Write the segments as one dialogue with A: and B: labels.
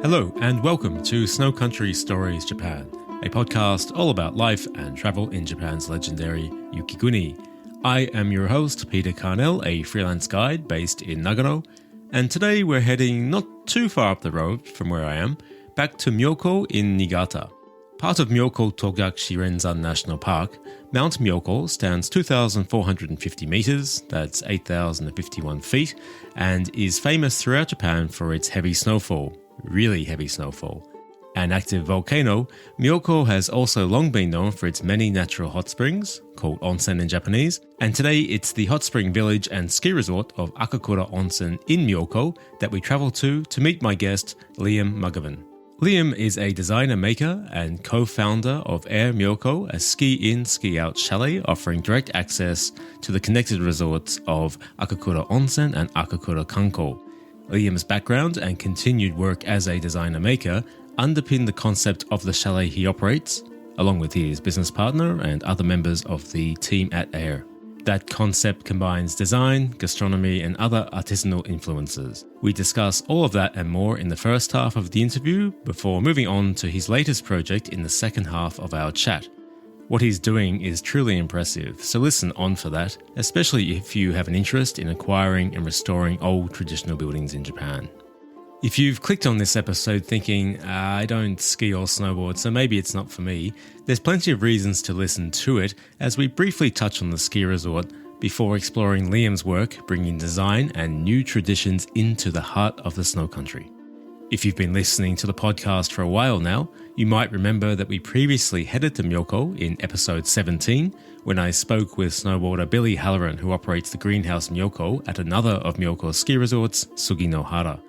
A: Hello and welcome to Snow Country Stories Japan, a podcast all about life and travel in Japan's legendary Yukiguni. I am your host, Peter Carnell, a freelance guide based in Nagano, and today we're heading not too far up the road from where I am, back to Myoko in Niigata. Part of Myoko Togakshi Renzan National Park, Mount Myoko stands 2,450 meters, that's 8,051 feet, and is famous throughout Japan for its heavy snowfall, really heavy snowfall. An active volcano, Myoko has also long been known for its many natural hot springs, called onsen in Japanese, and today it's the hot spring village and ski resort of Akakura Onsen in Myoko that we travel to meet my guest, Liam Mugovan. Liam is a designer maker and co-founder of Air Myoko, a ski-in, ski-out chalet offering direct access to the connected resorts of Akakura Onsen and Akakura Kanko. Liam's background and continued work as a designer maker underpin the concept of the chalet he operates, along with his business partner and other members of the team at Air. That concept combines design, gastronomy, and other artisanal influences. We discuss all of that and more in the first half of the interview before moving on to his latest project in the second half of our chat. What he's doing is truly impressive, so listen on for that, especially if you have an interest in acquiring and restoring old traditional buildings in Japan. If you've clicked on this episode thinking, I don't ski or snowboard, so maybe it's not for me, there's plenty of reasons to listen to it as we briefly touch on the ski resort before exploring Liam's work, bringing design and new traditions into the heart of the snow country. If you've been listening to the podcast for a while now, you might remember that we previously headed to Myoko in episode 17 when I spoke with snowboarder Billy Halloran, who operates the Greenhouse Myoko at another of Myoko's ski resorts, Suginohara.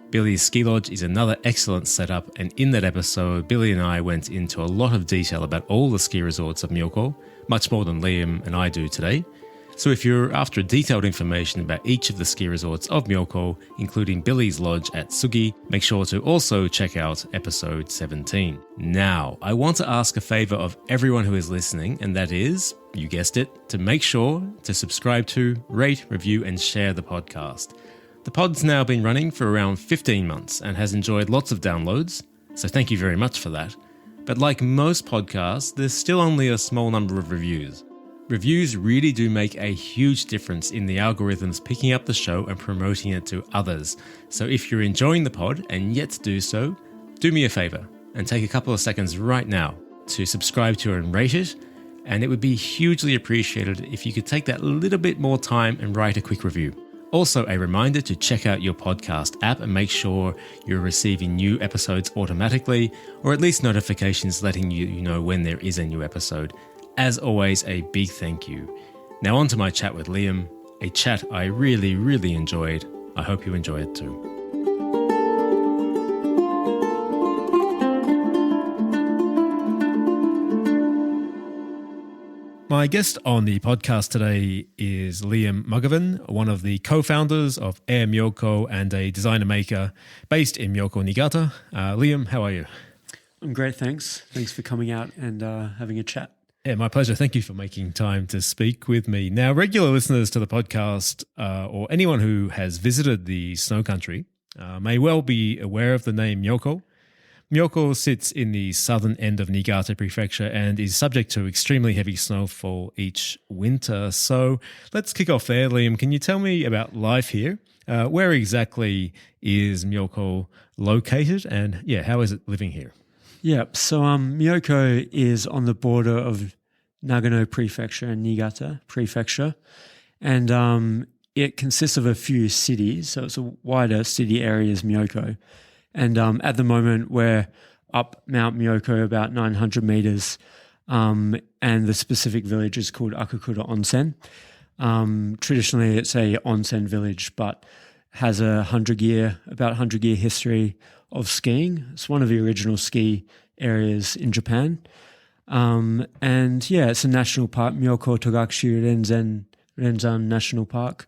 A: Billy's ski lodge is another excellent setup, and in that episode, Billy and I went into a lot of detail about all the ski resorts of Myoko, much more than Liam and I do today. So if you're after detailed information about each of the ski resorts of Myoko, including Billy's lodge at Sugi, make sure to also check out episode 17. Now, I want to ask a favor of everyone who is listening, and that is, you guessed it, to make sure to subscribe to, rate, review, and share the podcast. The pod's now been running for around 15 months and has enjoyed lots of downloads, so thank you very much for that. But like most podcasts, there's still only a small number of reviews. Reviews really do make a huge difference in the algorithms picking up the show and promoting it to others. So if you're enjoying the pod and yet to do so, do me a favor and take a couple of seconds right now to subscribe to and rate it. And it would be hugely appreciated if you could take that little bit more time and write a quick review. Also, a reminder to check out your podcast app and make sure you're receiving new episodes automatically, or at least notifications letting you know when there is a new episode. As always, a big thank you. Now on to my chat with Liam, a chat I really, really enjoyed. I hope you enjoy it too. My guest on the podcast today is Liam Mugovan, one of the co-founders of Air Myoko and a designer maker based in Myoko, Niigata. Liam, how are you?
B: I'm great, thanks. Thanks for coming out and having a chat.
A: Yeah, my pleasure. Thank you for making time to speak with me. Now, regular listeners to the podcast or anyone who has visited the snow country may well be aware of the name Myoko. Myoko sits in the southern end of Niigata Prefecture and is subject to extremely heavy snowfall each winter. So let's kick off there, Liam. Can you tell me about life here? Where exactly is Myoko located, and how is it living here?
B: Yeah, so Myoko is on the border of Nagano Prefecture and Niigata Prefecture, and it consists of a few cities, so it's a wider city area as Myoko. And at the moment, we're up Mount Myoko about 900 meters, and the specific village is called Akakura Onsen. Traditionally, it's a onsen village, but has about 100-year history of skiing. It's one of the original ski areas in Japan. It's a national park, Myoko Togakshi Renzan National Park.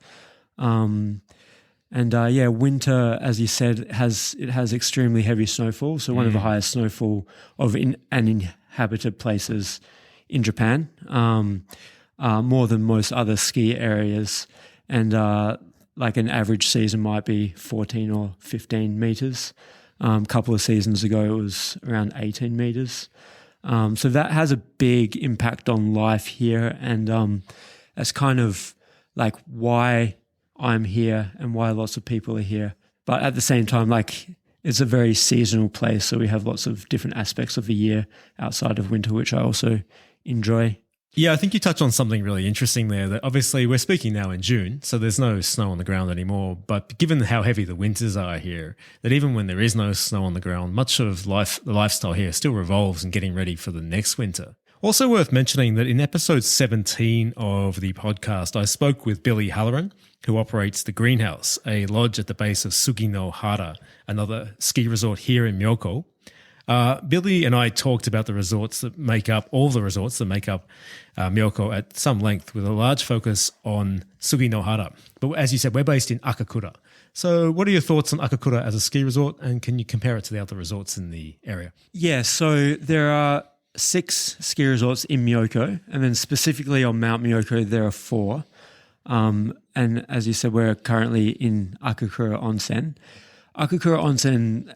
B: Winter, as you said, it has extremely heavy snowfall. So one of the highest snowfall of uninhabited places in Japan, more than most other ski areas. And like an average season might be 14 or 15 meters. A couple of seasons ago, it was around 18 meters. So that has a big impact on life here, and that's kind of like why I'm here and why lots of people are here. But at the same time, like it's a very seasonal place, so we have lots of different aspects of the year outside of winter, which I also enjoy.
A: Yeah, I think you touched on something really interesting there, that obviously we're speaking now in June, so there's no snow on the ground anymore. But given how heavy the winters are here, that even when there is no snow on the ground, much of the lifestyle here still revolves in getting ready for the next winter. Also worth mentioning that in episode 17 of the podcast, I spoke with Billy Halloran, who operates the Greenhouse, a lodge at the base of Suginohara, another ski resort here in Myoko. Billy and I talked about all the resorts that make up Myoko at some length, with a large focus on Suginohara. But as you said, we're based in Akakura. So what are your thoughts on Akakura as a ski resort, and can you compare it to the other resorts in the area?
B: Yeah, so there are 6 ski resorts in Myoko, and then specifically on Mount Myoko, there are 4. And as you said, we're currently in Akakura Onsen. Akakura Onsen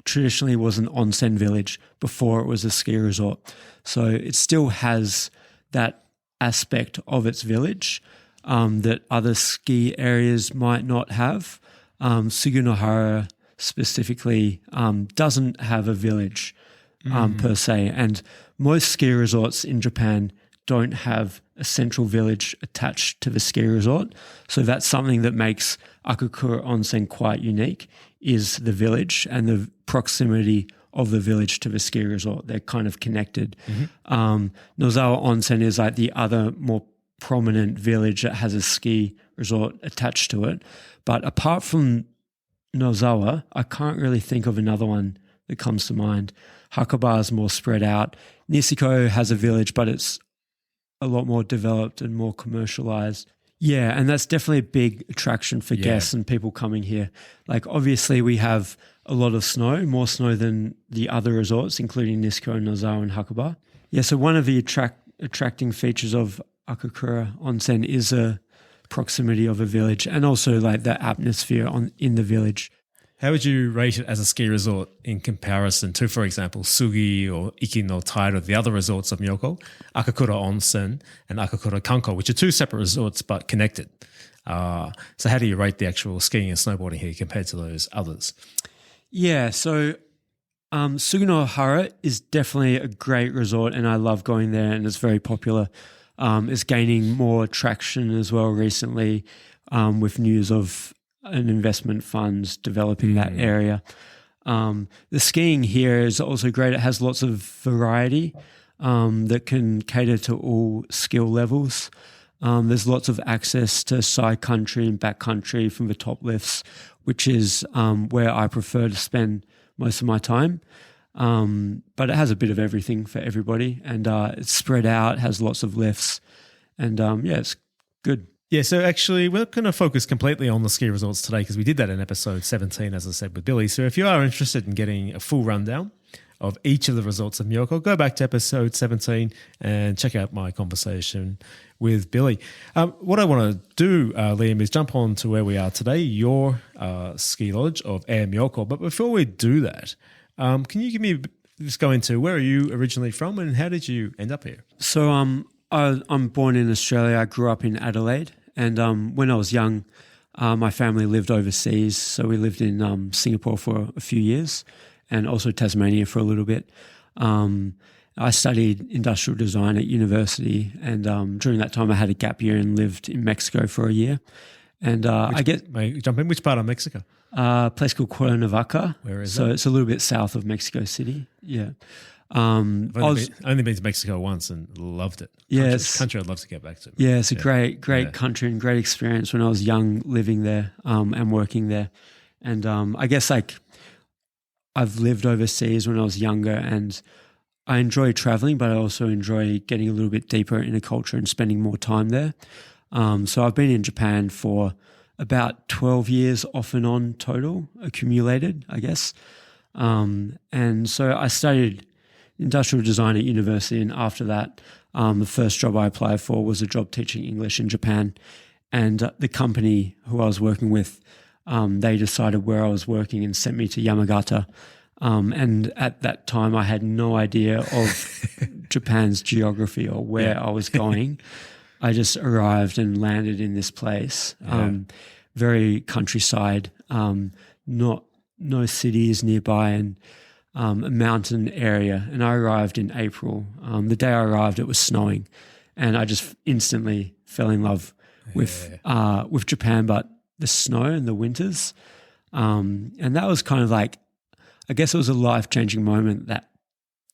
B: traditionally was an onsen village before it was a ski resort. So it still has that aspect of its village that other ski areas might not have. Suginohara specifically doesn't have a village per se, and most ski resorts in Japan don't have a central village attached to the ski resort. So that's something that makes Akakura Onsen quite unique, is the village and the proximity of the village to the ski resort. They're kind of connected. Nozawa Onsen is like the other more prominent village that has a ski resort attached to it. But apart from Nozawa, I can't really think of another one that comes to mind. Hakaba is more spread out. Niseko has a village, but it's a lot more developed and more commercialized. Yeah, and that's definitely a big attraction for guests and people coming here. Like obviously we have a lot of snow, more snow than the other resorts, including Niseko, Nozawa and Hakaba. Yeah, so one of the attracting features of Akakura Onsen is a proximity of a village, and also like the atmosphere in the village.
A: How would you rate it as a ski resort in comparison to, for example, Sugi or Ikino Taira, the other resorts of Myoko, Akakura Onsen and Akakura Kanko, which are 2 separate resorts but connected? So how do you rate the actual skiing and snowboarding here compared to those others?
B: Yeah, so Suginohara is definitely a great resort, and I love going there, and it's very popular. It's gaining more traction as well recently with news of an investment funds developing that area. The skiing here is also great. It has lots of variety that can cater to all skill levels. There's lots of access to side country and back country from the top lifts, which is where I prefer to spend most of my time. But it has a bit of everything for everybody, and it's spread out, has lots of lifts, and it's good.
A: Yeah, so actually we're not going to focus completely on the ski resorts today because we did that in episode 17, as I said, with Billy. So if you are interested in getting a full rundown of each of the resorts of Myoko, go back to episode 17 and check out my conversation with Billy. What I want to do, Liam, is jump on to where we are today, your ski lodge of Air Myoko. But before we do that, can you just go into where are you originally from and how did you end up here?
B: So I'm born in Australia. I grew up in Adelaide, and when I was young, my family lived overseas. So we lived in Singapore for a few years, and also Tasmania for a little bit. I studied industrial design at university, and during that time I had a gap year and lived in Mexico for a year. And
A: which part of Mexico?
B: A place called Cuernavaca.
A: Where is
B: so
A: that?
B: It's a little bit south of Mexico City. Yeah.
A: I've only been to Mexico once and loved it. Country I'd love to get back to.
B: Yeah, it's a great country and great experience when I was young living there and working there. And I guess like I've lived overseas when I was younger, and I enjoy traveling, but I also enjoy getting a little bit deeper in a culture and spending more time there. So I've been in Japan for about 12 years off and on total, accumulated, I guess. And so I studied industrial design at university, and after that, the first job I applied for was a job teaching English in Japan. And the company who I was working with, they decided where I was working and sent me to Yamagata And at that time, I had no idea of Japan's geography or where I was going. I just arrived and landed in this place, very countryside, no cities nearby, and a mountain area. And I arrived in April. The day I arrived, it was snowing, and I just instantly fell in love with Japan, but the snow and the winters. And that was kind of like, I guess it was a life-changing moment that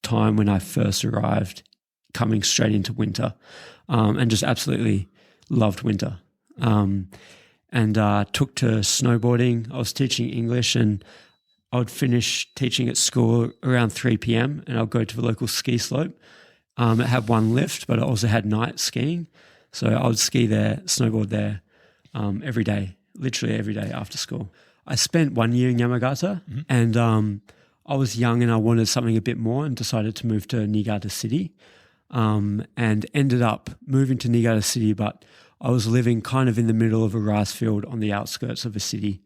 B: time when I first arrived, coming straight into winter, and just absolutely loved winter. And took to snowboarding. I was teaching English, and I would finish teaching at school around 3 p.m. and I'll go to the local ski slope. It had one lift, but it also had night skiing. So I would ski there, snowboard there every day, literally every day after school. I spent 1 year in Yamagata, and I was young and I wanted something a bit more, and decided to move to Niigata City, and ended up moving to Niigata City, but I was living kind of in the middle of a rice field on the outskirts of a city.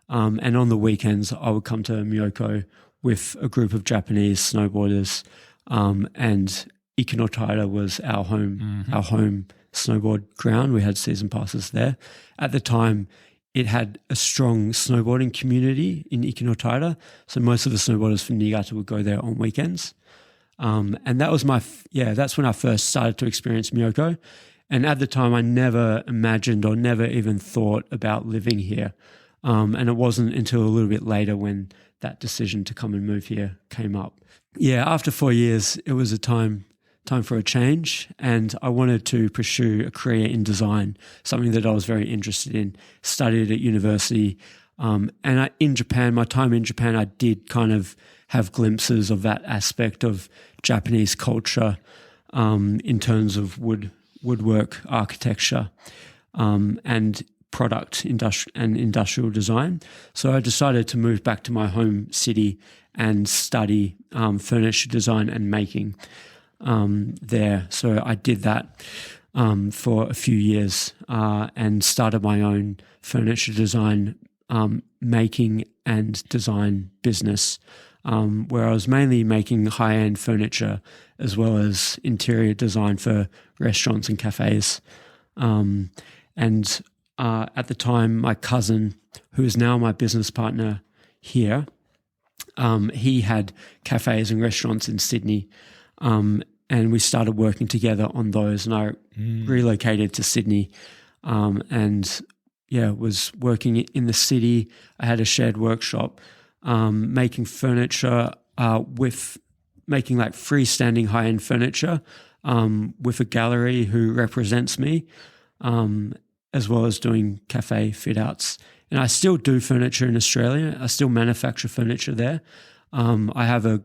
B: And on the weekends, I would come to Miyoko with a group of Japanese snowboarders, and Ikenotaira was our home snowboard ground. We had season passes there. At the time, it had a strong snowboarding community in Ikenotaira, so most of the snowboarders from Niigata would go there on weekends. And that was that's when I first started to experience Miyoko. And at the time, I never imagined or never even thought about living here. And it wasn't until a little bit later when that decision to come and move here came up. Yeah, after 4 years, it was a time for a change, and I wanted to pursue a career in design, something that I was very interested in, studied at university. In Japan, my time in Japan, I did kind of have glimpses of that aspect of Japanese culture in terms of woodwork, architecture, and product industrial design. So I decided to move back to my home city and study furniture design and making there. So I did that for a few years and started my own furniture design making and design business, where I was mainly making high-end furniture as well as interior design for restaurants and cafes. At the time, my cousin, who is now my business partner here, he had cafes and restaurants in Sydney, and we started working together on those, and I relocated to Sydney was working in the city. I had a shared workshop making furniture making like freestanding high-end furniture with a gallery who represents me, as well as doing cafe fit-outs. And I still do furniture in Australia. I still manufacture furniture there. I have a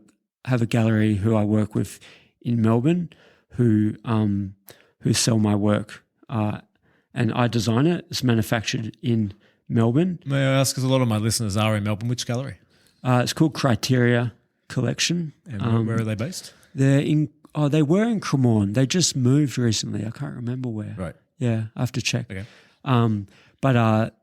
B: gallery who I work with in Melbourne who sell my work, and I design it. It's manufactured in Melbourne.
A: May I ask, because a lot of my listeners are in Melbourne, which gallery?
B: It's called Criteria Collection.
A: And where are they based?
B: They were in Cremorne. They just moved recently. I can't remember where.
A: Right.
B: Yeah, I have to check.
A: Okay.
B: But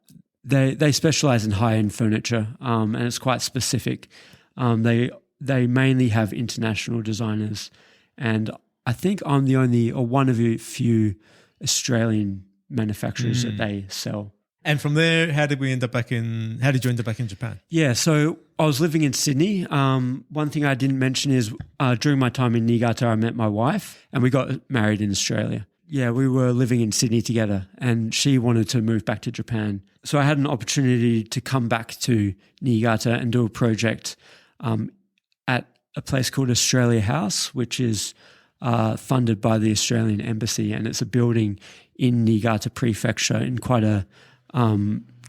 B: they specialize in high-end furniture, and it's quite specific. They mainly have international designers, and I think I'm the only or one of the few Australian manufacturers that they sell.
A: And from there, how did you end up back in Japan?
B: Yeah, so I was living in Sydney. One thing I didn't mention is during my time in Niigata, I met my wife and we got married in Australia. Yeah, we were living in Sydney together and she wanted to move back to Japan. So I had an opportunity to come back to Niigata and do a project at a place called Australia House, which is funded by the Australian Embassy, and it's a building in Niigata Prefecture in quite a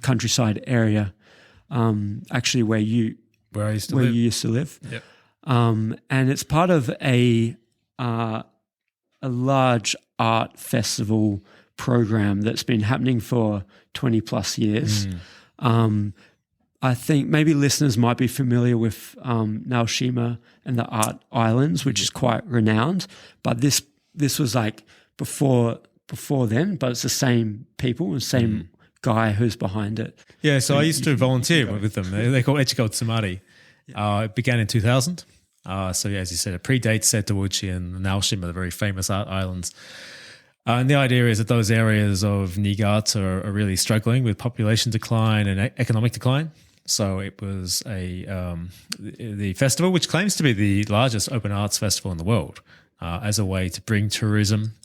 B: countryside area, actually where you used to live.
A: Yep.
B: And it's part of a large art festival program that's been happening for 20 plus years. I think maybe listeners might be familiar with Naoshima and the Art Islands, which is quite renowned. But this was like before then, but it's the same people and same guy who's behind it.
A: Yeah, so I used to volunteer with them. They're called Echiko Tsumari. It began in 2000. So as you said, it predates Setouchi and Naoshima, the very famous art islands. And the idea is that those areas of Niigata are really struggling with population decline and economic decline. So it was the festival, which claims to be the largest open arts festival in the world, as a way to bring tourism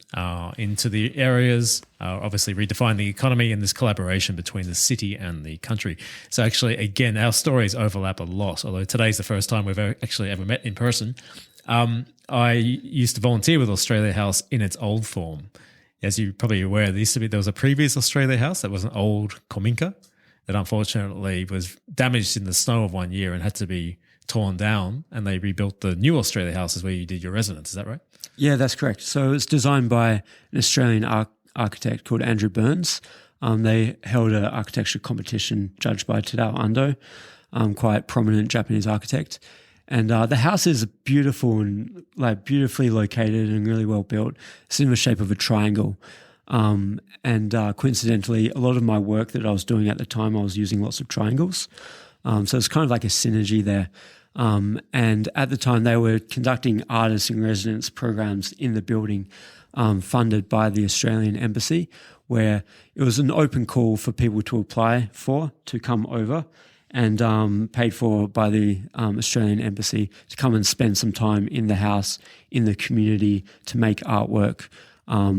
A: into the areas, obviously redefine the economy and this collaboration between the city and the country. So actually, again, our stories overlap a lot, although today's the first time we've actually ever met in person. I used to volunteer with Australia House in its old form. As you're probably aware, there was a previous Australia House that was an old kominka that unfortunately was damaged in the snow of one year and had to be torn down, and they rebuilt the new Australia House where you did your residence. Is that right?
B: Yeah, that's correct. So it's designed by an Australian architect called Andrew Burns. They held an architecture competition judged by Tadao Ando, quite prominent Japanese architect. And the house is beautiful and beautifully located and really well built. It's in the shape of a triangle. And coincidentally, a lot of my work that I was doing at the time, I was using lots of triangles. So it's kind of like a synergy there. And at the time, they were conducting artist in residence programs in the building, funded by the Australian Embassy, where it was an open call for people to apply to come over, and paid for by the Australian Embassy to come and spend some time in the house, in the community, to make artwork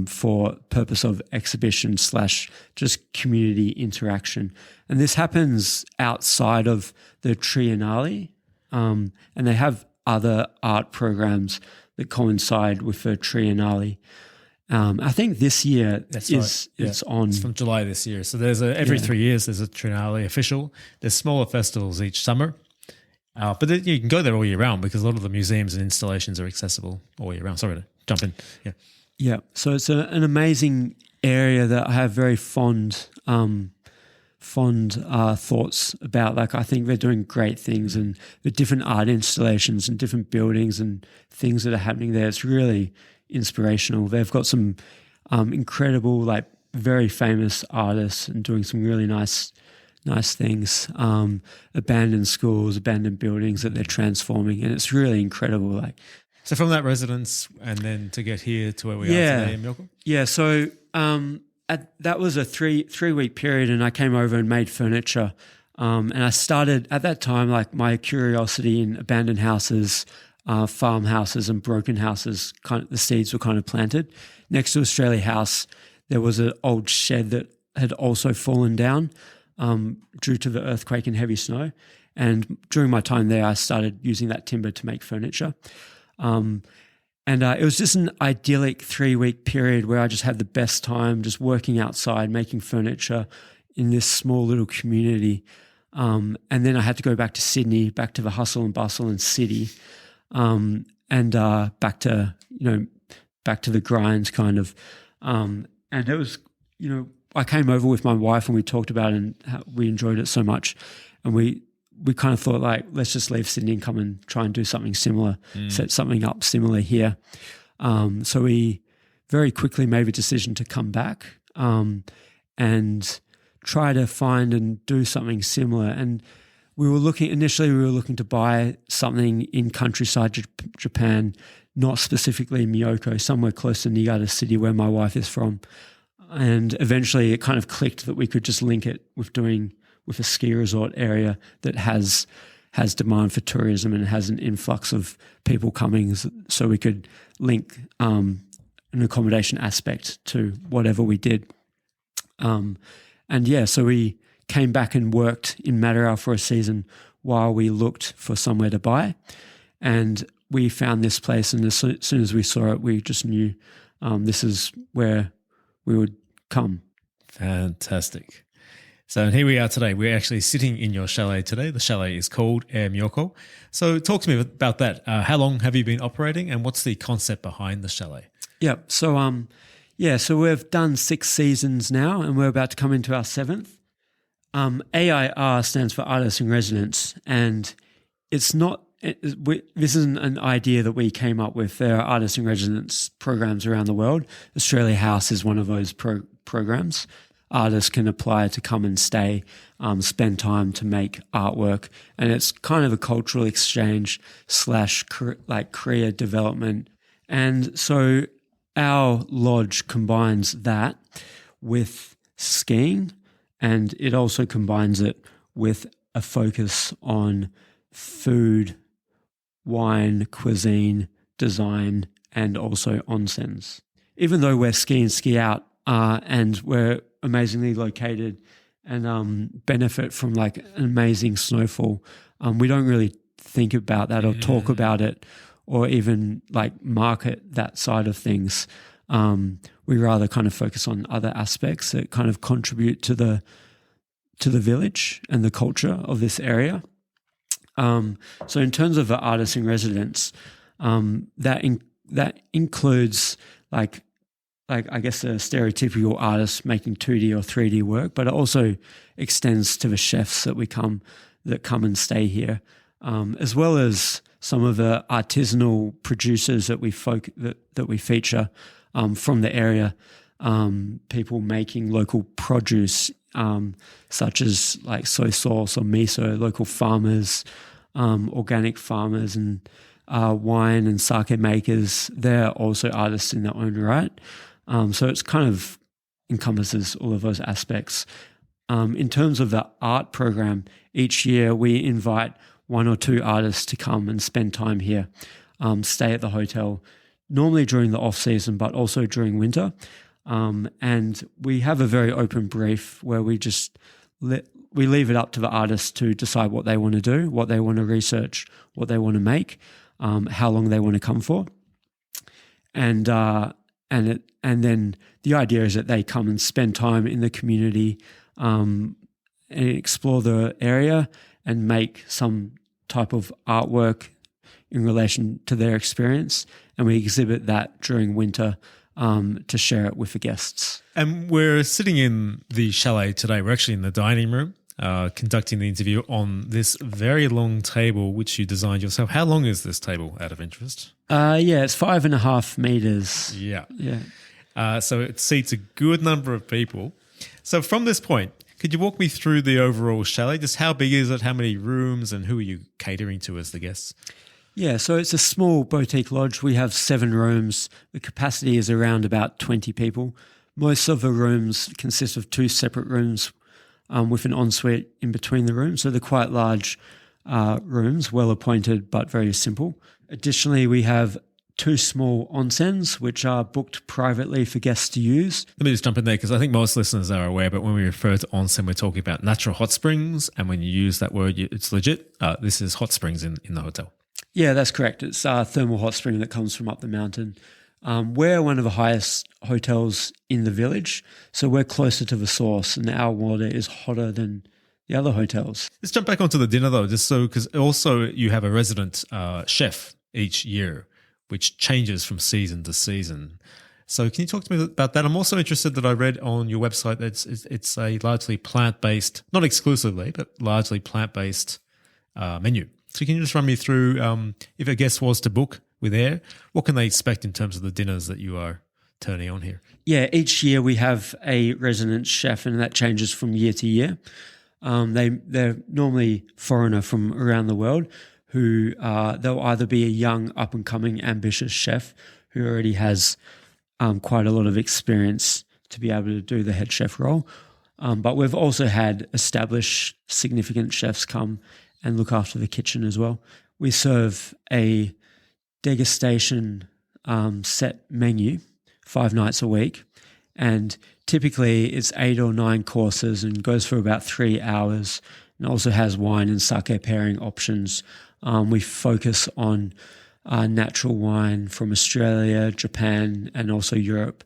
B: for purpose of exhibition / just community interaction. And this happens outside of the Triennale, and they have other art programs that coincide with the Triennale. I think this year it's on.
A: It's from July this year. So there's every 3 years there's a Triennale official. There's smaller festivals each summer. But you can go there all year round because a lot of the museums and installations are accessible all year round. Sorry to jump in. Yeah.
B: Yeah. So it's an amazing area that I have very fond thoughts about. I think they're doing great things, and the different art installations and different buildings and things that are happening there. It's really inspirational. They've got some incredible, very famous artists and doing some really nice things. Abandoned schools, abandoned buildings that they're transforming, and it's really incredible.
A: So from that residence and then to get here to where we are today in Miyoko?
B: Yeah. So that was a three-week period, and I came over and made furniture. And I started at that time, my curiosity in abandoned houses, farmhouses and broken houses, the seeds were kind of planted. Next to Australia House, there was an old shed that had also fallen down due to the earthquake and heavy snow. And during my time there, I started using that timber to make furniture. And it was just an idyllic 3-week period where I just had the best time just working outside, making furniture in this small little community. And then I had to go back to Sydney, back to the hustle and bustle and city, and back to the grinds kind of. And it was, I came over with my wife and we talked about it and how we enjoyed it so much. And we kind of thought let's just leave Sydney and come and try and do something similar, set something up similar here. So we very quickly made a decision to come back and try to find and do something similar. And initially we were looking to buy something in countryside Japan, not specifically Miyoko, somewhere close to Niigata City where my wife is from. And eventually it kind of clicked that we could just link it with a ski resort area that has demand for tourism and has an influx of people coming, so we could link an accommodation aspect to whatever we did. So we came back and worked in Matarao for a season while we looked for somewhere to buy. And we found this place, and as soon as we saw it, we just knew this is where we would come.
A: Fantastic. So here we are today. We're actually sitting in your chalet today. The chalet is called Air Miyoko. So talk to me about that. How long have you been operating, and what's the concept behind the chalet?
B: Yeah. So so we've done 6 seasons now, and we're about to come into our 7th. AIR stands for Artist in Residence, and it's not. This isn't an idea that we came up with. There are artist in residence programs around the world. Australia House is one of those programs. artists can apply to come and stay, spend time to make artwork. And it's kind of a cultural exchange / like career development. And so our lodge combines that with skiing, and it also combines it with a focus on food, wine, cuisine, design, and also onsens. Even though we're ski in, ski out, and we're amazingly located and benefit from like an amazing snowfall, we don't really think about that or talk about it or even like market that side of things. We rather kind of focus on other aspects that kind of contribute to the village and the culture of this area. So in terms of the artist in residence, that includes like I guess a stereotypical artist making 2D or 3D work, but it also extends to the chefs that come and stay here, as well as some of the artisanal producers that we feature from the area, people making local produce, such as like soy sauce or miso, local farmers, organic farmers, and wine and sake makers. They're also artists in their own right. So it's kind of encompasses all of those aspects. In terms of the art program, each year we invite 1 or 2 artists to come and spend time here, stay at the hotel, normally during the off season, but also during winter. And we have a very open brief where we just we leave it up to the artists to decide what they want to do, what they want to research, what they want to make, how long they want to come for, and then the idea is that they come and spend time in the community, and explore the area and make some type of artwork in relation to their experience, and we exhibit that during winter to share it with the guests.
A: And we're sitting in the chalet today. We're actually in the dining room, conducting the interview on this very long table which you designed yourself. How long is this table, out of interest?
B: It's 5.5 meters.
A: Yeah.
B: Yeah.
A: So it seats a good number of people. So from this point, could you walk me through the overall chalet? Just how big is it? How many rooms, and who are you catering to as the guests?
B: Yeah, so it's a small boutique lodge. We have 7 rooms. The capacity is around about 20 people. Most of the rooms consist of 2 separate rooms with an ensuite in between the rooms. So they're quite large rooms, well appointed but very simple. Additionally, we have 2 small onsens, which are booked privately for guests to use.
A: Let me just jump in there because I think most listeners are aware, but when we refer to onsen, we're talking about natural hot springs. And when you use that word, it's legit. This is hot springs in the hotel.
B: Yeah, that's correct. It's a thermal hot spring that comes from up the mountain. We're one of the highest hotels in the village, so we're closer to the source, and our water is hotter than the other hotels.
A: Let's jump back onto the dinner though, just so, because also you have a resident chef each year, which changes from season to season. So can you talk to me about that? I'm also interested that I read on your website that it's a largely plant-based, not exclusively, but largely plant-based menu. So can you just run me through, if a guest was to book with Air, what can they expect in terms of the dinners that you are turning on here? Yeah,
B: each year we have a resident chef, and that changes from year to year. They're normally foreigner from around the world who they'll either be a young, up-and-coming, ambitious chef who already has quite a lot of experience to be able to do the head chef role. But we've also had established significant chefs come and look after the kitchen as well. We serve a degustation set menu 5 nights a week, and typically it's 8 or 9 courses and goes for about 3 hours, and also has wine and sake pairing options. We focus on natural wine from Australia, Japan, and also Europe,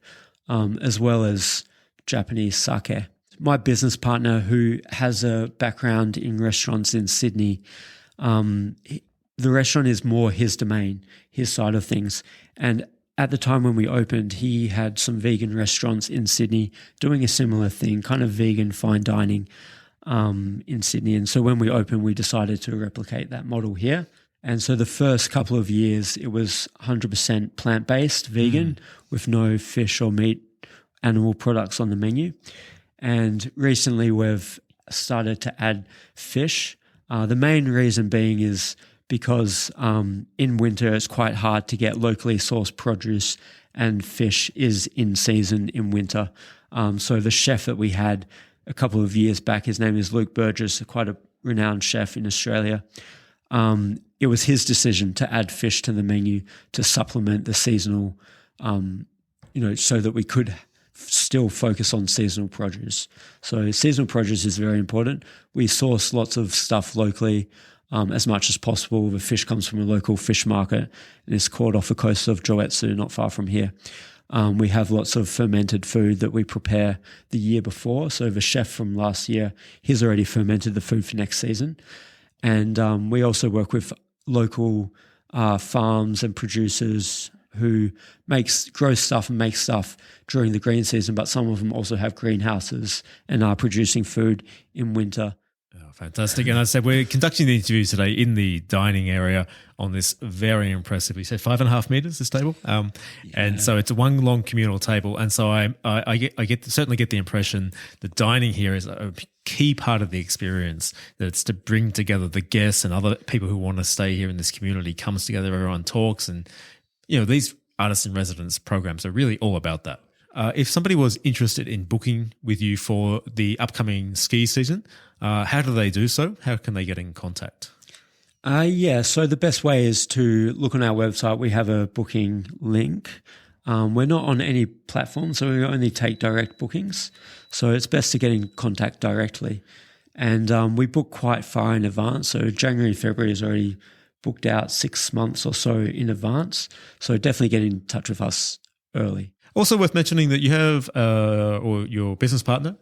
B: as well as Japanese sake. My business partner, who has a background in restaurants in Sydney, the restaurant is more his domain, his side of things. And at the time when we opened, he had some vegan restaurants in Sydney doing a similar thing, kind of vegan fine dining in Sydney. And so when we opened, we decided to replicate that model here. And so the first couple of years, it was 100% plant-based, vegan, with no fish or meat, animal products on the menu. And recently we've started to add fish. The main reason being is because in winter it's quite hard to get locally sourced produce, and fish is in season in winter. So the chef that we had a couple of years back, his name is Luke Burgess, quite a renowned chef in Australia. It was his decision to add fish to the menu to supplement the seasonal, so that we could still focus on seasonal produce. So seasonal produce is very important. We source lots of stuff locally as much as possible. The fish comes from a local fish market and is caught off the coast of Joetsu, not far from here. We have lots of fermented food that we prepare the year before. So the chef from last year, he's already fermented the food for next season. And we also work with local farms and producers who grow stuff and make stuff during the green season, but some of them also have greenhouses and are producing food in winter.
A: Oh, fantastic. And as I said, we're conducting the interview today in the dining area on this very impressive, you said 5.5 meters, this table. And so it's one long communal table. And so I certainly get the impression that dining here is a key part of the experience, that it's to bring together the guests and other people who want to stay here in this community, comes together, everyone talks. And, these artisan residence programs are really all about that. If somebody was interested in booking with you for the upcoming ski season, how do they do so? How can they get in contact?
B: So the best way is to look on our website. We have a booking link. We're not on any platform, so we only take direct bookings. So it's best to get in contact directly. And we book quite far in advance. So January, February is already booked out 6 months or so in advance. So definitely get in touch with us early.
A: Also worth mentioning that you have, or your business partner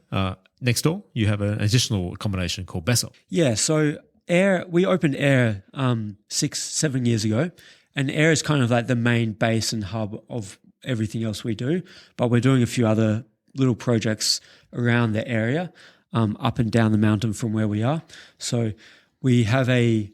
A: next door, you have an additional accommodation called Bessel.
B: Yeah, so we opened Air 6-7 years ago, and Air is kind of like the main base and hub of everything else we do, but we're doing a few other little projects around the area, up and down the mountain from where we are. So we have a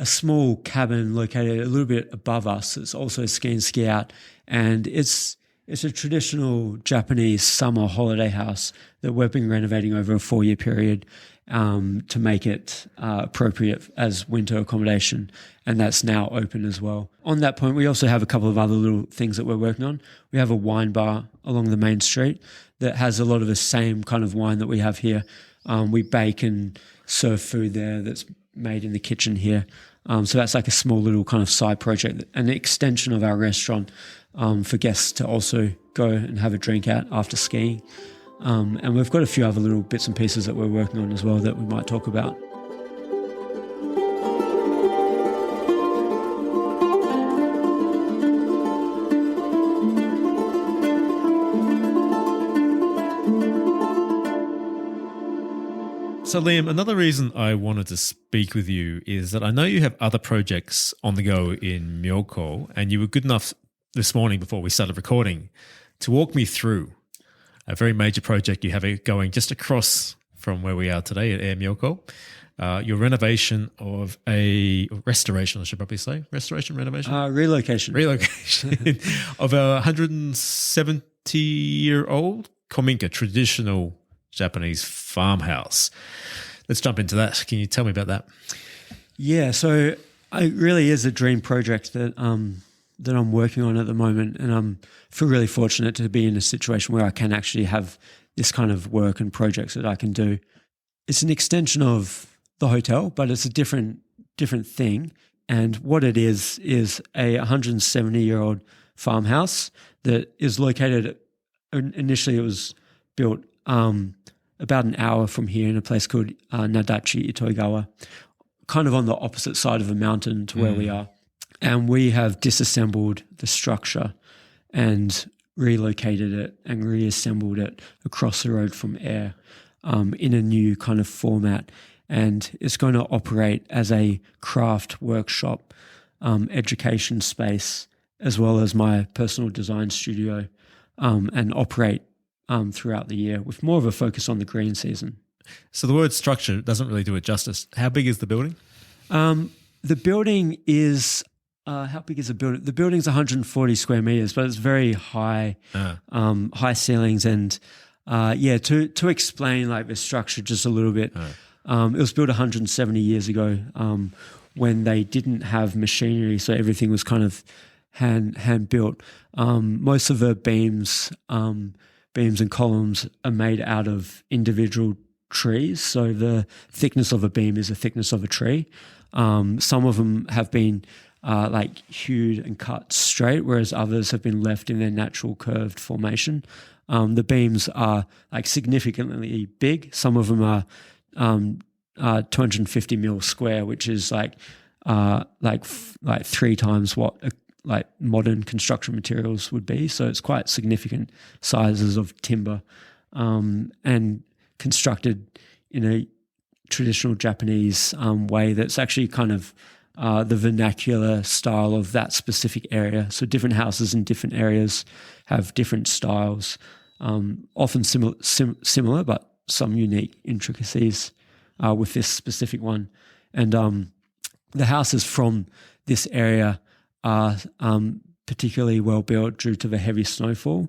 B: small cabin located a little bit above us. It's also ski in, ski out, and it's a traditional Japanese summer holiday house that we've been renovating over a 4-year period to make it appropriate as winter accommodation, and that's now open as well. On that point, we also have a couple of other little things that we're working on. We have a wine bar along the main street that has a lot of the same kind of wine that we have here. We bake and serve food there that's made in the kitchen here. So that's like a small little kind of side project, an extension of our restaurant for guests to also go and have a drink at after skiing. And we've got a few other little bits and pieces that we're working on as well that we might talk about.
A: So Liam, another reason I wanted to speak with you is that I know you have other projects on the go in Myoko, and you were good enough this morning before we started recording to walk me through a very major project you have going just across from where we are today at Air Myoko. Your renovation of a restoration, I should probably say. Restoration, renovation?
B: Relocation.
A: Relocation of a 170-year-old kominka, traditional Japanese farmhouse. Let's jump into that. Can you tell me about that?
B: Yeah, so it really is a dream project that I'm working on at the moment, and I feel really fortunate to be in a situation where I can actually have this kind of work and projects that I can do. It's an extension of the hotel, but it's a different thing. And what it is a 170-year-old farmhouse that is located. Initially, it was built about an hour from here in a place called Nadachi Itoigawa, kind of on the opposite side of a mountain to where we are. And we have disassembled the structure and relocated it and reassembled it across the road from Air in a new kind of format. And it's going to operate as a craft workshop, education space, as well as my personal design studio, and operate throughout the year with more of a focus on the green season.
A: So the word structure doesn't really do it justice. How big is the building?
B: The building is, how big is the building? The building's 140 square meters, but it's very high, high ceilings and To explain like the structure just a little bit, it was built 170 years ago when they didn't have machinery, so everything was kind of hand built. Most of the beams and columns are made out of individual trees, so the thickness of a beam is the thickness of a tree. Some of them have been like hewed and cut straight, whereas others have been left in their natural curved formation. The beams are like significantly big. Some of them are 250 mil square, which is like 3 times what like modern construction materials would be. So it's quite significant sizes of timber, and constructed in a traditional Japanese way that's actually kind of the vernacular style of that specific area. So different houses in different areas have different styles, often similar, but some unique intricacies with this specific one. And the houses from this area are particularly well built due to the heavy snowfall.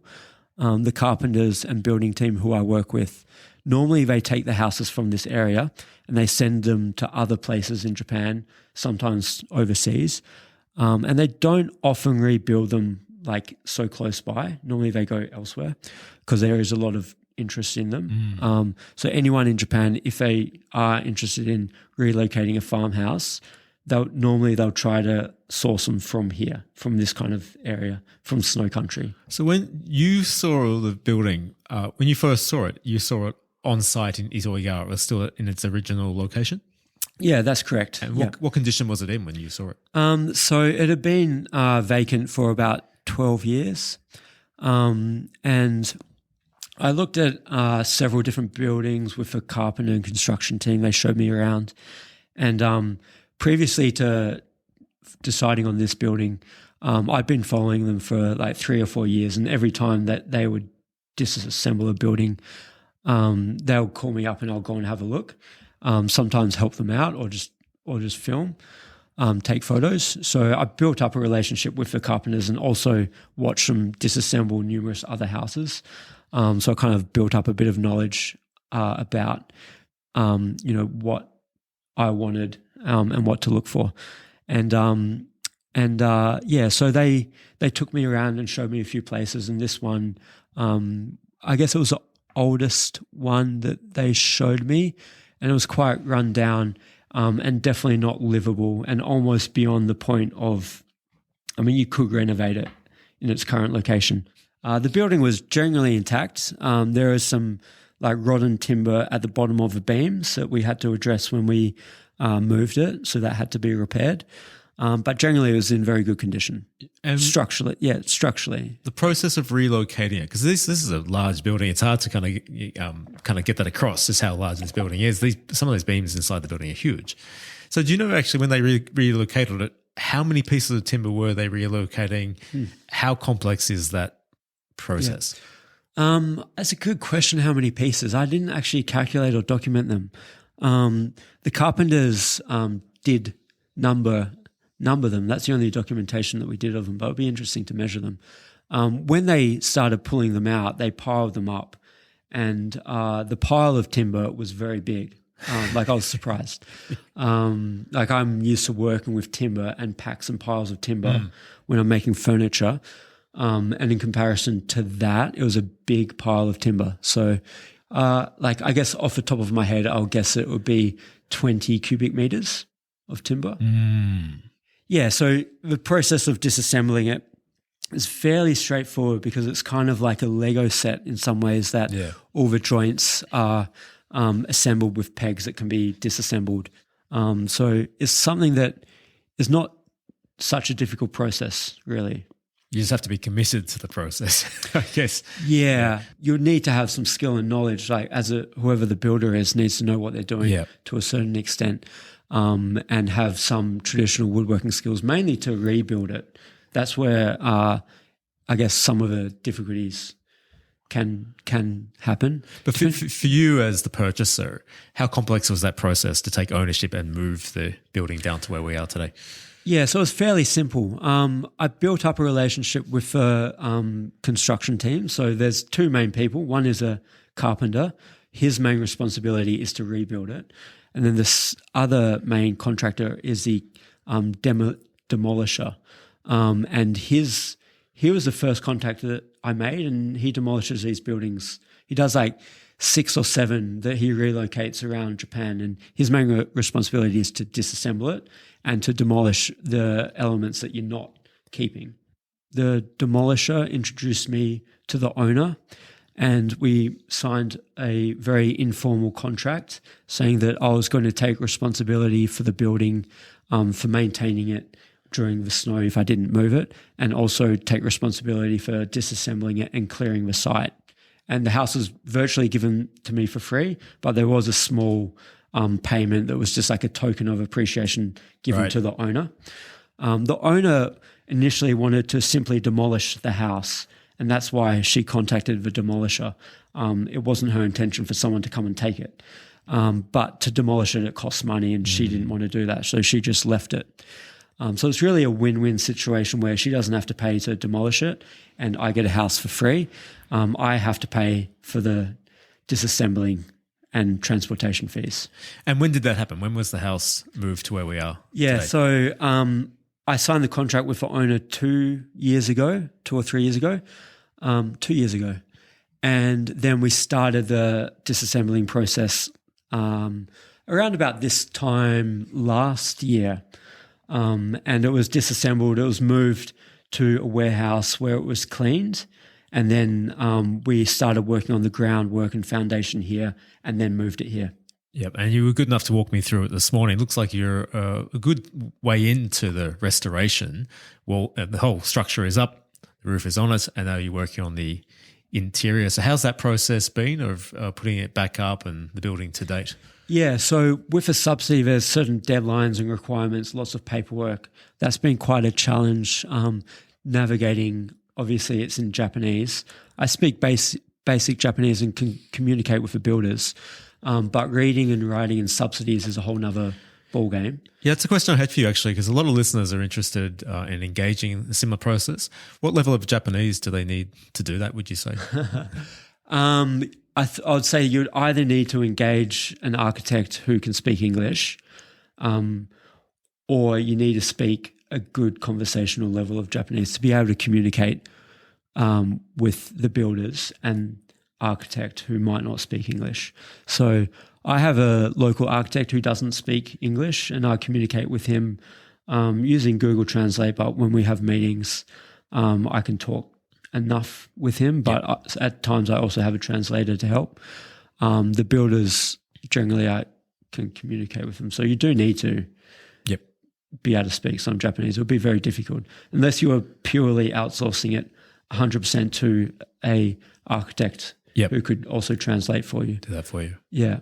B: The carpenters and building team who I work with, normally they take the houses from this area and they send them to other places in Japan, sometimes overseas, and they don't often rebuild them like so close by. Normally they go elsewhere because there is a lot of interest in them. So anyone in Japan, if they are interested in relocating a farmhouse, they'll try to source them from here, from this kind of area, from snow country.
A: So when you saw the building, when you first saw it, you saw it on site in Itoigawa. It was still in its original location?
B: Yeah, that's correct.
A: And what condition was it in when you saw it?
B: So it had been vacant for about 12 years. And I looked at several different buildings with a carpenter and construction team. They showed me around. And previously to deciding on this building, I'd been following them for like 3 or 4 years. And every time that they would disassemble a building, they'll call me up and I'll go and have a look. Sometimes help them out or just film, take photos. So I built up a relationship with the carpenters and also watched them disassemble numerous other houses. So I kind of built up a bit of knowledge about, what I wanted and what to look for. So they took me around and showed me a few places. And this one, I guess it was the oldest one that they showed me, and it was quite run down and definitely not livable and almost beyond the point of, you could renovate it in its current location. The building was generally intact. There is some like rotten timber at the bottom of the beams that we had to address when we moved it, so that had to be repaired. But generally, it was in very good condition. And structurally.
A: The process of relocating it, because this is a large building, it's hard to kind of get that across, just how large this building is. Some of those beams inside the building are huge. So do you know actually when they relocated it, how many pieces of timber were they relocating? How complex is that process?
B: Yeah. That's a good question, how many pieces. I didn't actually calculate or document them. The carpenters did number them. That's the only documentation that we did of them, but it'd be interesting to measure them. When they started pulling them out, they piled them up, and the pile of timber was very big. I was surprised. I'm used to working with timber and packs and piles of timber when I'm making furniture. And in comparison to that, it was a big pile of timber. So I guess off the top of my head, I'll guess it would be 20 cubic meters of timber. Yeah, so the process of disassembling it is fairly straightforward because it's kind of like a Lego set in some ways that all the joints are assembled with pegs that can be disassembled. So it's something that is not such a difficult process, really.
A: You just have to be committed to the process, I guess.
B: Yeah, you need to have some skill and knowledge, like whoever the builder is needs to know what they're doing to a certain extent. And have some traditional woodworking skills, mainly to rebuild it. That's where I guess some of the difficulties can happen.
A: But for you as the purchaser, how complex was that process to take ownership and move the building down to where we are today?
B: Yeah, so it was fairly simple. I built up a relationship with a construction team. So there's 2 main people. One is a carpenter. His main responsibility is to rebuild it. And then this other main contractor is the demolisher. And he was the first contractor that I made, and he demolishes these buildings. He does like 6 or 7 that he relocates around Japan, and his main responsibility is to disassemble it and to demolish the elements that you're not keeping. The demolisher introduced me to the owner, and we signed a very informal contract saying that I was going to take responsibility for the building, for maintaining it during the snow if I didn't move it, and also take responsibility for disassembling it and clearing the site. And the house was virtually given to me for free, but there was a small payment that was just like a token of appreciation given to the owner. The owner initially wanted to simply demolish the house, and that's why she contacted the demolisher. It wasn't her intention for someone to come and take it. But to demolish it costs money, and she didn't want to do that, so she just left it. So it's really a win-win situation where she doesn't have to pay to demolish it and I get a house for free. I have to pay for the disassembling and transportation fees.
A: And when did that happen? When was the house moved to where we are today?
B: So I signed the contract with the owner 2 or 3 years ago, 2 years ago. And then we started the disassembling process around about this time last year. And it was disassembled. It was moved to a warehouse where it was cleaned. And then we started working on the groundwork and foundation here and then moved it here.
A: Yep, and you were good enough to walk me through it this morning. It looks like you're a good way into the restoration. Well, the whole structure is up, the roof is on it, and now you're working on the interior. So how's that process been of putting it back up and the building to date?
B: Yeah, so with a subsidy, there's certain deadlines and requirements, lots of paperwork. That's been quite a challenge navigating. Obviously, it's in Japanese. I speak basic Japanese and can communicate with the builders, but reading and writing and subsidies is a whole nother ball game.
A: Yeah, it's a question I had for you actually, because a lot of listeners are interested in engaging in a similar process. What level of Japanese do they need to do that, would you say?
B: I would say you'd either need to engage an architect who can speak English, or you need to speak a good conversational level of Japanese to be able to communicate with the builders and architect who might not speak English. So I have a local architect who doesn't speak English, and I communicate with him using Google Translate, but when we have meetings, I can talk enough with him, but at times I also have a translator to help. The builders, generally I can communicate with them. So you do need to be able to speak some Japanese. It would be very difficult unless you are purely outsourcing it 100% to a architect who could also translate for you.
A: Do that for you.
B: Yeah.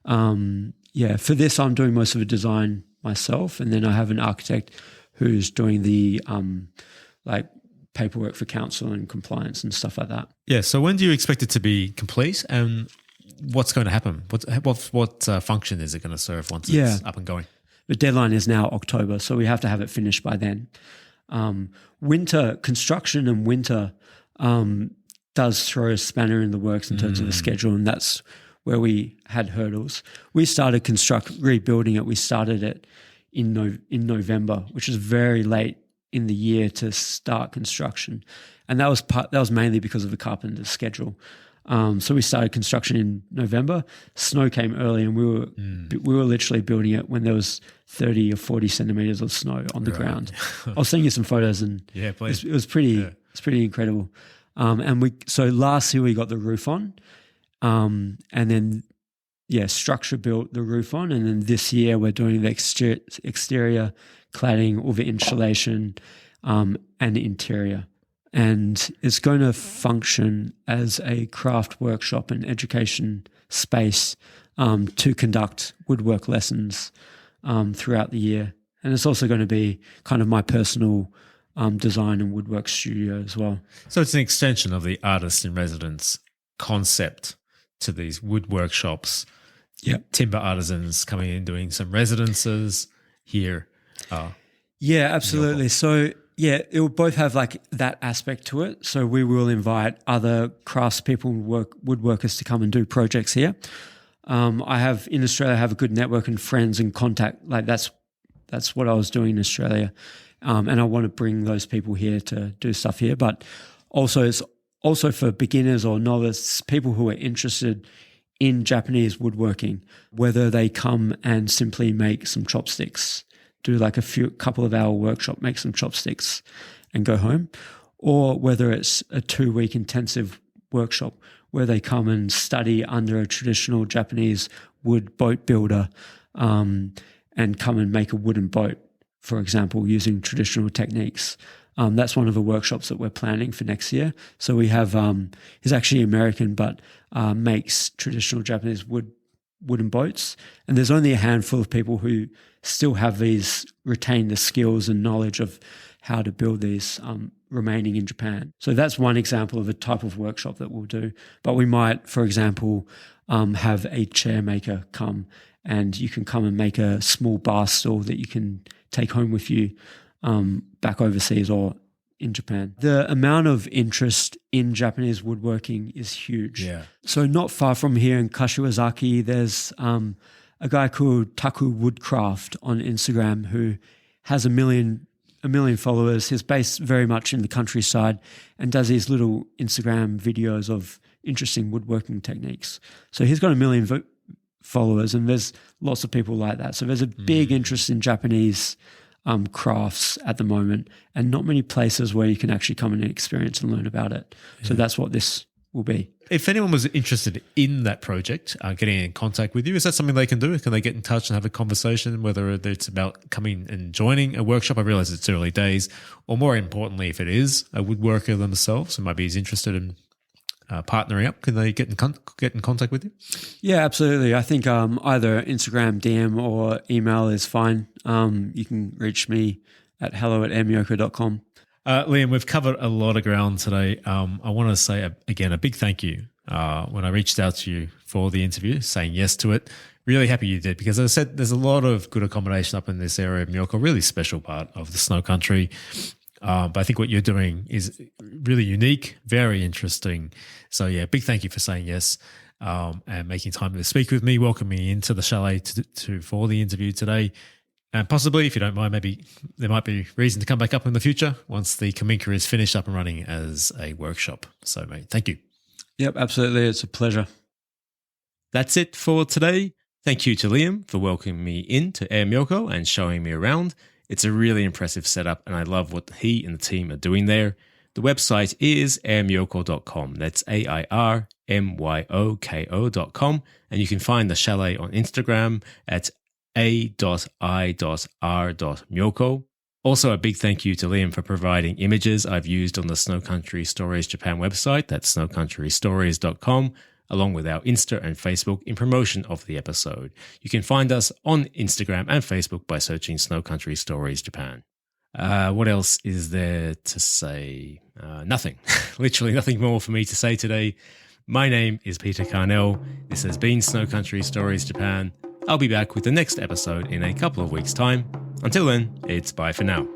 B: For this, I'm doing most of the design myself, and then I have an architect who's doing the paperwork for council and compliance and stuff like that.
A: Yeah. So when do you expect it to be complete, and what's going to happen? What function is it going to serve once it's up and going?
B: The deadline is now October, so we have to have it finished by then. Winter construction and winter does throw a spanner in the works in terms of the schedule, and that's where we had hurdles. We started rebuilding it. We started it in November, which is very late in the year to start construction, and that was mainly because of the carpenter's schedule. So we started construction in November. Snow came early, and we were literally building it when there was 30 or 40 centimeters of snow on the ground. I'll send you some photos, and it was pretty. It's pretty incredible. So last year we got the roof on, and then structure built the roof on, and then this year we're doing the exterior cladding, all the insulation, and the interior. And it's going to function as a craft workshop and education space to conduct woodwork lessons throughout the year. And it's also going to be kind of my personal design and woodwork studio as well.
A: So it's an extension of the artist in residence concept to these wood workshops. Timber artisans coming in, doing some residences here.
B: Yeah, absolutely. So Yeah, it will both have like that aspect to it. So we will invite other craftspeople, woodworkers to come and do projects here. In Australia, I have a good network and friends and contact. Like that's what I was doing in Australia. And I want to bring those people here to do stuff here. But also it's also for beginners or novices, people who are interested in Japanese woodworking, whether they come and simply make some chopsticks, do like couple of hour workshop, make some chopsticks and go home, or whether it's a 2-week intensive workshop where they come and study under a traditional Japanese wood boat builder and come and make a wooden boat, for example, using traditional techniques. That's one of the workshops that we're planning for next year. So we have, he's actually American, but makes traditional Japanese wooden boats. And there's only a handful of people who still have retain the skills and knowledge of how to build these remaining in Japan. So that's one example of a type of workshop that we'll do. But we might, for example, have a chair maker come, and you can come and make a small bar stool that you can take home with you back overseas or in Japan. The amount of interest in Japanese woodworking is huge.
A: Yeah.
B: So not far from here in Kashiwazaki, there's a guy called Taku Woodcraft on Instagram who has a million followers. He's based very much in the countryside and does these little Instagram videos of interesting woodworking techniques. So he's got 1 million followers, and there's lots of people like that. So there's a big interest in Japanese crafts at the moment, and not many places where you can actually come and experience and learn about it. Yeah. So that's what this will be.
A: If anyone was interested in that project, getting in contact with you, is that something they can do? Can they get in touch and have a conversation, whether it's about coming and joining a workshop? I realize it's early days, or more importantly, if it is a woodworker themselves who might be interested in partnering up, can they get in contact with you?
B: Yeah, absolutely. I think either Instagram DM or email is fine. You can reach me at hello@airmiyoko.com.
A: Liam, we've covered a lot of ground today. I want to say, again, a big thank you when I reached out to you for the interview, saying yes to it. Really happy you did, because as I said, there's a lot of good accommodation up in this area of Miyoko, really special part of the snow country. But I think what you're doing is really unique, very interesting. So, yeah, big thank you for saying yes and making time to speak with me, welcoming me into the chalet for the interview today. And possibly, if you don't mind, maybe there might be reason to come back up in the future once the kominka is finished up and running as a workshop. So, mate, thank you.
B: Yep, absolutely. It's a pleasure.
A: That's it for today. Thank you to Liam for welcoming me into Air Miyoko and showing me around. It's a really impressive setup, and I love what he and the team are doing there. The website is airmiyoko.com. That's AIRMYOKO.com. And you can find the chalet on Instagram at a.i.r.miyoko. Also, a big thank you to Liam for providing images I've used on the Snow Country Stories Japan website, that's snowcountrystories.com, along with our Insta and Facebook in promotion of the episode. You can find us on Instagram and Facebook by searching Snow Country Stories Japan. What else is there to say? Nothing. Literally nothing more for me to say today. My name is Peter Carnell. This has been Snow Country Stories Japan. I'll be back with the next episode in a couple of weeks' time. Until then, it's bye for now.